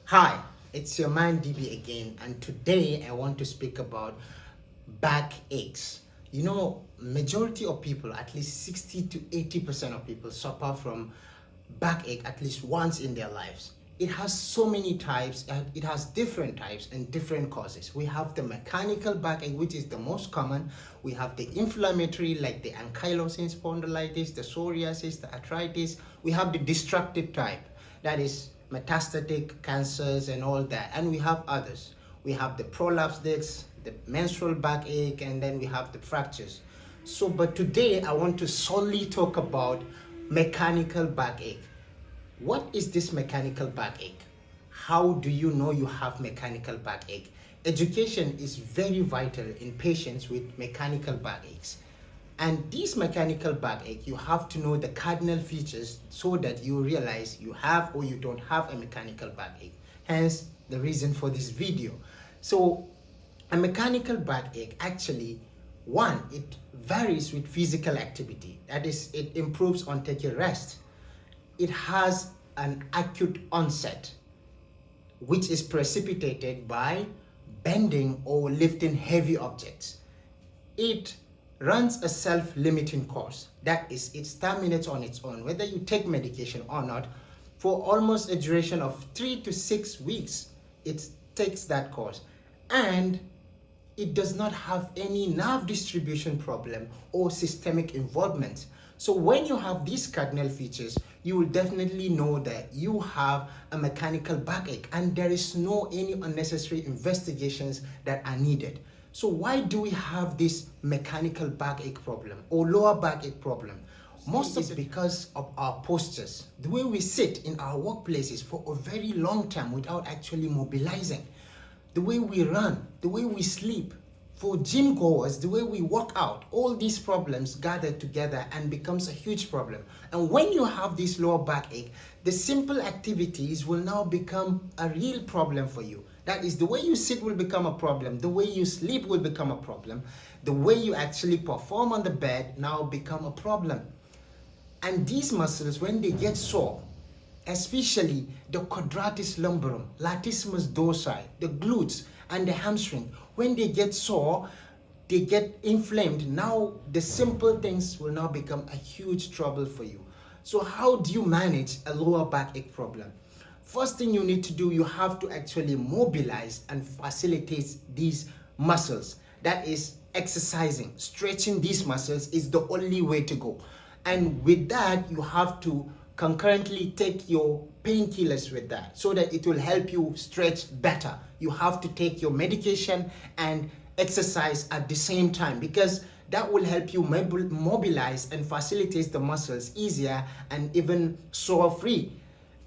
Hi, it's your man DB again, and today I want to speak about back aches. Majority of people, at least 60 to 80% of people, suffer from backache at least once in their lives. It has so many types, it has different types and different causes. We have the mechanical backache, which is the most common. We have the inflammatory, like the ankylosing spondylitis, the psoriasis, the arthritis. We have the destructive type, that is metastatic cancers and all that. And we have others. We have the prolapse discs, the menstrual backache, and then we have the fractures. But today I want to solely talk about mechanical backache. What is this mechanical backache? How do you know you have mechanical backache? Education is very vital in patients with mechanical backaches. And these mechanical backache, you have to know the cardinal features so that you realize you have or you don't have a mechanical backache. Hence, the reason for this video. So, a mechanical backache actually, one, it varies with physical activity. That is, it improves on taking rest. It has an acute onset, which is precipitated by bending or lifting heavy objects. It runs a self-limiting course. That is, it terminates on its own, whether you take medication or not, for almost a duration of 3 to 6 weeks. It takes that course. And it does not have any nerve distribution problem or systemic involvement. So when you have these cardinal features, you will definitely know that you have a mechanical backache, and there is no any unnecessary investigations that are needed. So why do we have this mechanical backache problem or lower backache problem? Most of it is because of our postures, the way we sit in our workplaces for a very long time without actually mobilizing, the way we run, the way we sleep. For gym goers, the way we work out, all these problems gather together and becomes a huge problem. And when you have this lower backache, the simple activities will now become a real problem for you. That is, the way you sit will become a problem, the way you sleep will become a problem, the way you actually perform on the bed now become a problem. And these muscles, when they get sore, especially the quadratus lumborum, latissimus dorsi, the glutes, and the hamstring, when they get sore, they get inflamed. Now, the simple things will now become a huge trouble for you. So how do you manage a lower backache problem? First thing you need to do, you have to actually mobilize and facilitate these muscles. That is, exercising, stretching these muscles is the only way to go. And with that, you have to concurrently take your painkillers with that so that it will help you stretch better. You have to take your medication and exercise at the same time, because that will help you mobilize and facilitate the muscles easier and even sore free.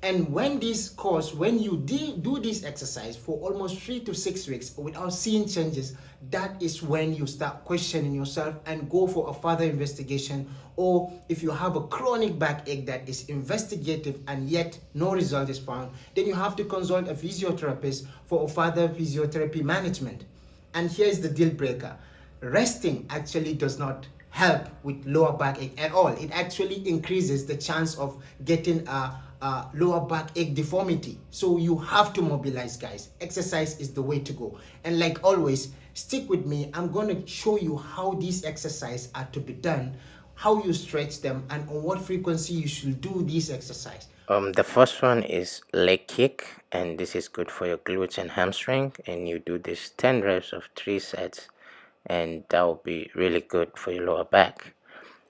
And when you do this exercise for almost 3 to 6 weeks without seeing changes, that is when you start questioning yourself and go for a further investigation. Or if you have a chronic backache that is investigative and yet no result is found, then you have to consult a physiotherapist for a further physiotherapy management. And here's the deal breaker. Resting actually does not help with lower backache at all. It actually increases the chance of getting a lower backache deformity. So you have to mobilize, guys. Exercise is the way to go. And like always, stick with me. I'm going to show you how these exercises are to be done, how you stretch them, and on what frequency you should do these exercises. The first one is leg kick, and this is good for your glutes and hamstring, and you do this 10 reps of 3 sets, and that will be really good for your lower back.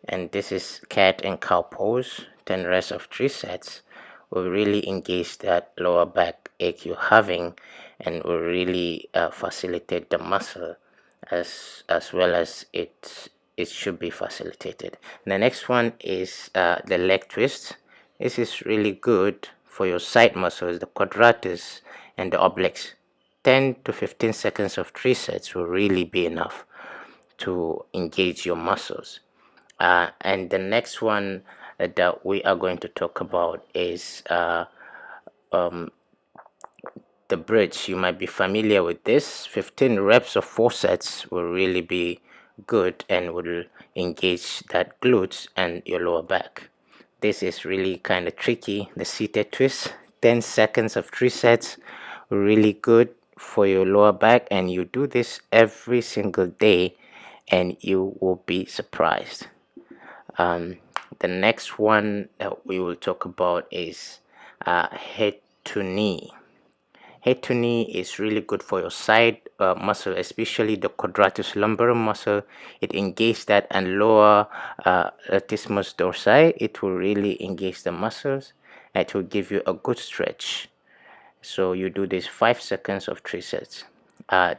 And this is cat and cow pose, 10 reps of 3 sets, will really engage that lower back ache you're having, and will really facilitate the muscle as well as it should be facilitated. The next one is the leg twist. This is really good for your side muscles, the quadratus and the obliques. 10 to 15 seconds of 3 sets will really be enough to engage your muscles. And the next one that we are going to talk about is the bridge. You might be familiar with this. 15 reps of 4 sets will really be good and will engage that glutes and your lower back. This is really kind of tricky. The seated twist, 10 seconds of 3 sets really good for your lower back, and you do this every single day and you will be surprised. um, the next one that we will talk about is head to knee. Head to knee is really good for your side muscle, especially the quadratus lumborum muscle. It engages that, and lower latissimus dorsi. It will really engage the muscles. It will give you a good stretch. So you do this 5 seconds of 3 sets.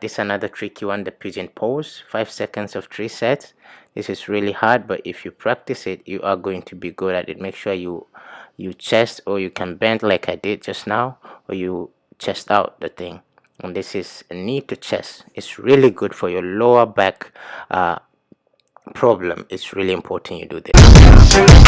This is another tricky one, the pigeon pose, 5 seconds of 3 sets. This is really hard, but if you practice it, you are going to be good at it. Make sure you chest, or you can bend like I did just now, or you chest out the thing. And this is a knee to chest. It's really good for your lower back problem. It's really important you do this.